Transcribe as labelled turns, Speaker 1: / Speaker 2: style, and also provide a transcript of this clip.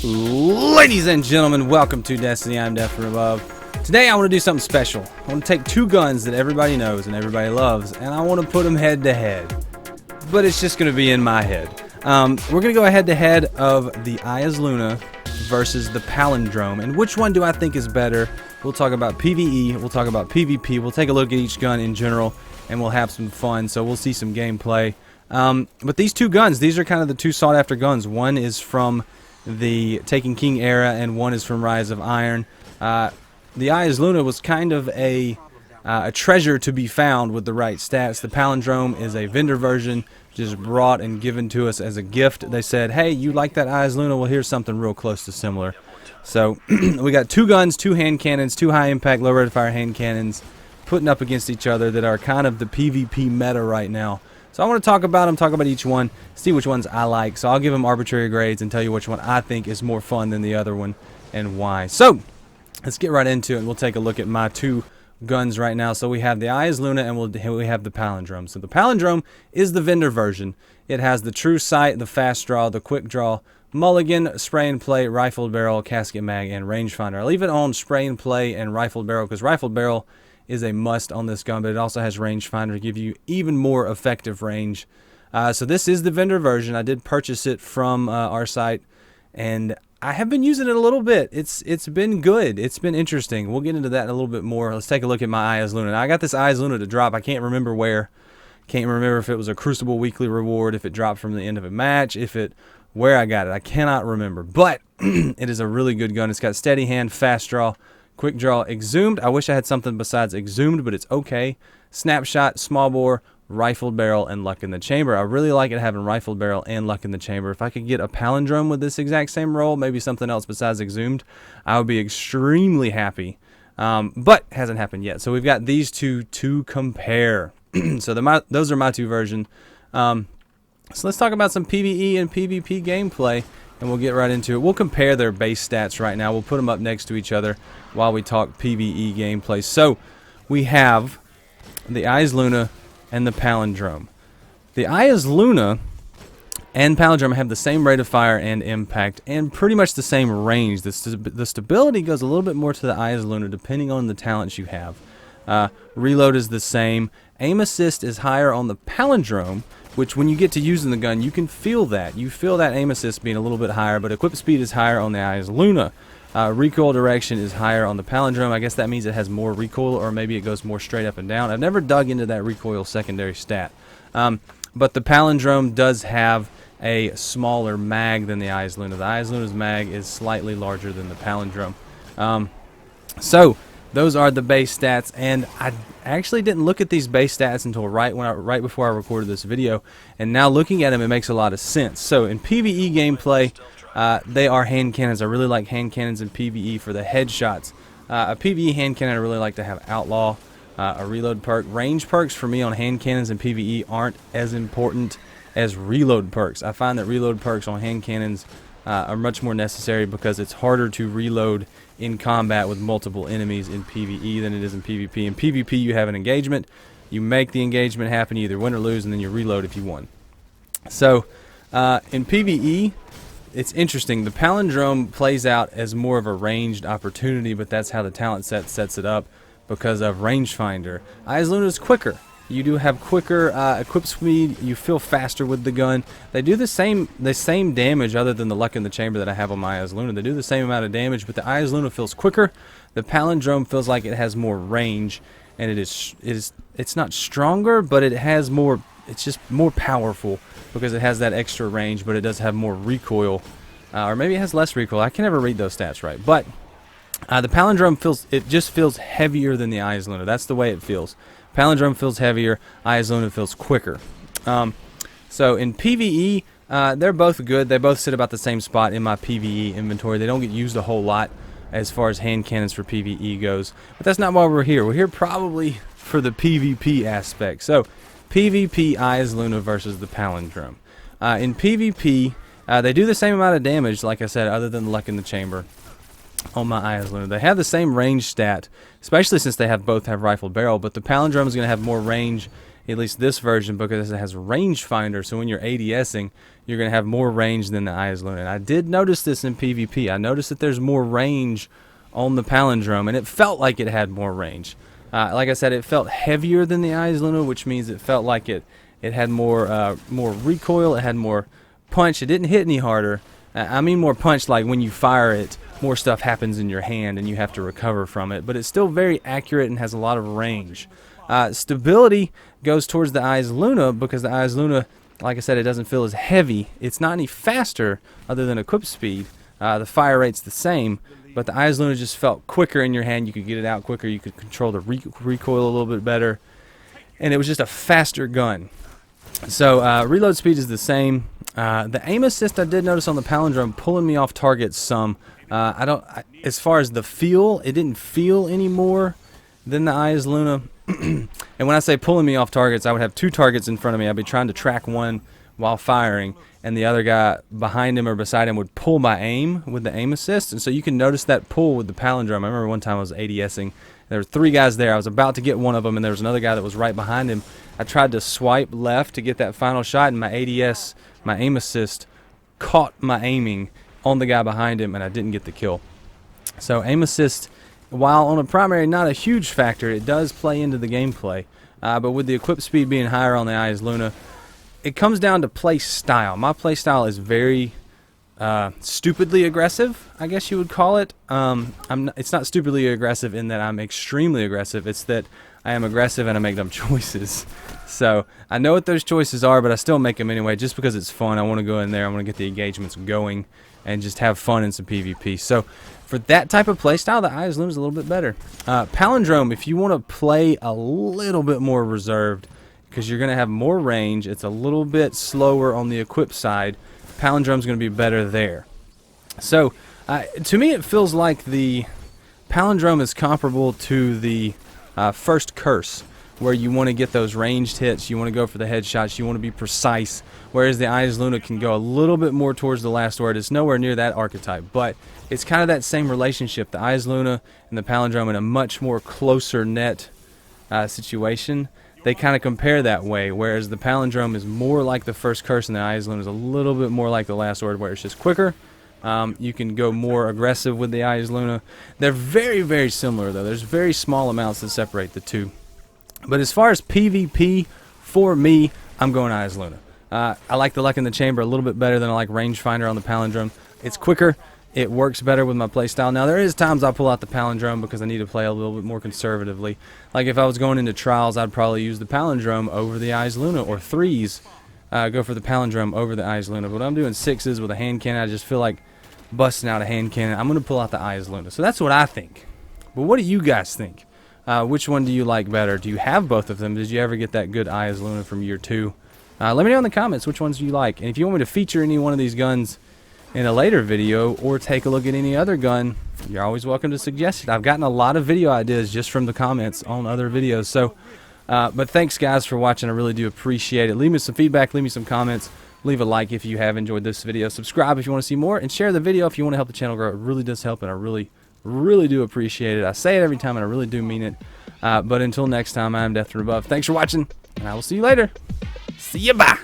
Speaker 1: Ladies and gentlemen, welcome to Destiny. I'm Death from Above. Today I want to do something special. I want to take two guns that everybody knows and everybody loves, and I want to put them head to head. But it's just going to be in my head. We're going to go head to head of the Eyasluna versus the Palindrome. And which one do I think is better? We'll talk about PvE, we'll talk about PvP, we'll take a look at each gun in general, and we'll have some fun. So we'll see some gameplay. But these two guns, these are kind of the two sought after guns. One is from the Taken King era, and one is from Rise of Iron. The Eyasluna was kind of a treasure to be found with the right stats. The Palindrome is a vendor version, just brought and given to us as a gift. They said, hey, you like that Eyasluna? Well, here's something real close to similar. So we got two guns, two hand cannons, two high impact, low rate of fire hand cannons putting up against each other that are kind of the PvP meta right now. So I want to talk about them, talk about each one, see which ones I like. So I'll give them arbitrary grades and tell you which one I think is more fun than the other one and why. So let's get right into it. We'll take a look at my two guns right now. So we have the Eyasluna and we have the Palindrome. So the Palindrome is the vendor version. It has the true sight, the fast draw, the quick draw, mulligan, spray and play, rifled barrel, casket mag, and rangefinder. I'll leave it on spray and play and rifled barrel because rifled barrel is a must on this gun, but it also has rangefinder to give you even more effective range. So this is the vendor version. I did purchase it from our site, and I have been using it a little bit. It's been good. It's been interesting. We'll get into that a little bit more. Let's take a look at my Eyasluna. Now, I got this Eyasluna to drop. I can't remember where. Can't remember if it was a Crucible weekly reward, if it dropped from the end of a match, where I got it. I cannot remember, but it is a really good gun. It's got steady hand, fast draw, quick draw, exhumed. I wish I had something besides exhumed, but it's okay. Snapshot, small bore, rifled barrel, and luck in the chamber. I really like it having rifled barrel and luck in the chamber. If I could get a Palindrome with this exact same role, maybe something else besides exhumed, I would be extremely happy. But hasn't happened yet. So we've got these two to compare. So those are my two versions. So let's talk about some PvE and PvP gameplay, and we'll get right into it. We'll compare their base stats right now. We'll put them up next to each other while we talk PvE gameplay. So we have the Eyasluna and the Palindrome. The Eyasluna and Palindrome have the same rate of fire and impact and pretty much the same range. The stability goes a little bit more to the Eyasluna depending on the talents you have. Reload is the same. Aim assist is higher on the Palindrome, which when you get to using the gun, you can feel that. You feel that aim assist being a little bit higher, but equip speed is higher on the Eyasluna. Recoil direction is higher on the Palindrome. I guess that means it has more recoil, or maybe it goes more straight up and down. I've never dug into that recoil secondary stat. But the Palindrome does have a smaller mag than the Eyasluna. The Eyasluna's mag is slightly larger than the Palindrome. So those are the base stats, and I actually didn't look at these base stats until right before I recorded this video, and now looking at them, it makes a lot of sense. So in PvE gameplay, they are hand cannons. I really like hand cannons in PvE for the headshots. A PvE hand cannon I really like to have Outlaw, a reload perk. Range perks for me on hand cannons in PvE aren't as important as reload perks. I find that reload perks on hand cannons are much more necessary because it's harder to reload in combat with multiple enemies in PvE than it is in PvP. In PvP, you have an engagement. You make the engagement happen, you either win or lose, and then you reload if you won. So in PvE, it's interesting. The Palindrome plays out as more of a ranged opportunity, but that's how the talent set sets it up because of rangefinder. Eyasluna is quicker. You do have quicker equip speed. You feel faster with the gun. They do the same damage, other than the luck in the chamber that I have on my Eyasluna. They do the same amount of damage, but the Eyasluna feels quicker. The Palindrome feels like it has more range, and it's not stronger, but it has more. It's just more powerful because it has that extra range, but it does have more recoil, or maybe it has less recoil. I can never read those stats right, but the Palindrome just feels heavier than the Eyasluna. That's the way it feels. Palindrome feels heavier, Eyasluna feels quicker. So in PvE, they're both good. They both sit about the same spot in my PvE inventory. They don't get used a whole lot as far as hand cannons for PvE goes. But that's not why we're here. We're here probably for the PvP aspect. So PvP Eyasluna versus the Palindrome. In PvP, they do the same amount of damage, like I said, other than the luck in the chamber on my Eyasluna. They have the same range stat, especially since they both have rifled barrel, but the Palindrome is going to have more range at least this version, because it has rangefinder. So when you're ADSing, you're going to have more range than the Eyasluna. And I did notice this in PvP. I noticed that there's more range on the Palindrome, and it felt like it had more range. Like I said, it felt heavier than the Eyasluna, which means it felt like it had more recoil, it had more punch. It didn't hit any harder. I mean more punch, like when you fire it, more stuff happens in your hand and you have to recover from it. But it's still very accurate and has a lot of range. Stability goes towards the Eyasluna, because the Eyasluna, like I said, it doesn't feel as heavy. It's not any faster other than equip speed. The fire rate's the same, but the Eyasluna just felt quicker in your hand. You could get it out quicker. You could control the recoil a little bit better. And it was just a faster gun. So reload speed is the same. The aim assist I did notice on the Palindrome pulling me off target some. As far as the feel, it didn't feel any more than the Eyasluna. And when I say pulling me off targets, I would have two targets in front of me. I'd be trying to track one while firing, and the other guy behind him or beside him would pull my aim with the aim assist. And so you can notice that pull with the Palindrome. I remember one time I was ADSing. There were three guys there. I was about to get one of them, and there was another guy that was right behind him. I tried to swipe left to get that final shot, and my ADS, my aim assist, caught my aiming on the guy behind him, and I didn't get the kill. So aim assist, while on a primary not a huge factor, it does play into the gameplay. But with the equip speed being higher on the Eyasluna, it comes down to play style. My play style is very stupidly aggressive, I guess you would call it. It's not stupidly aggressive in that I'm extremely aggressive. It's that I am aggressive and I make dumb choices. So I know what those choices are, but I still make them anyway, just because it's fun. I want to go in there. I want to get the engagements going and just have fun in some PvP. So for that type of playstyle, the Eyasluna is a little bit better. Palindrome, if you want to play a little bit more reserved, because you're going to have more range, it's a little bit slower on the equip side. Palindrome's going to be better there. So to me, it feels like the Palindrome is comparable to the first curse, where you want to get those ranged hits, you want to go for the headshots, you want to be precise, whereas the Eyasluna can go a little bit more towards the last word. It's nowhere near that archetype, but it's kind of that same relationship. The Eyasluna and the Palindrome in a much more closer net situation, they kind of compare that way, whereas the Palindrome is more like the first curse and the Eyasluna is a little bit more like the last word, where it's just quicker. You can go more aggressive with the Eyasluna. They're very, very similar, though. There's very small amounts that separate the two. But as far as PvP, for me, I'm going Eyasluna. I like the luck in the chamber a little bit better than I like rangefinder on the Palindrome. It's quicker. It works better with my playstyle. Now, there is times I pull out the Palindrome because I need to play a little bit more conservatively. Like if I was going into trials, I'd probably use the Palindrome over the Eyasluna, or threes, go for the Palindrome over the Eyasluna. But when I'm doing sixes with a hand cannon, I just feel like busting out a hand cannon. I'm going to pull out the Eyasluna. So that's what I think. But what do you guys think? Which one do you like better? Do you have both of them? Did you ever get that good Eyasluna from year 2? Let me know in the comments which ones you like. And if you want me to feature any one of these guns in a later video, or take a look at any other gun, you're always welcome to suggest it. I've gotten a lot of video ideas just from the comments on other videos. So, but thanks guys for watching. I really do appreciate it. Leave me some feedback. Leave me some comments. Leave a like if you have enjoyed this video. Subscribe if you want to see more, and share the video if you want to help the channel grow. It really does help, and I really do appreciate it. I say it every time, and I really do mean it. But until next time, I am Death from Above. Thanks for watching, and I will see you later. See ya, bye.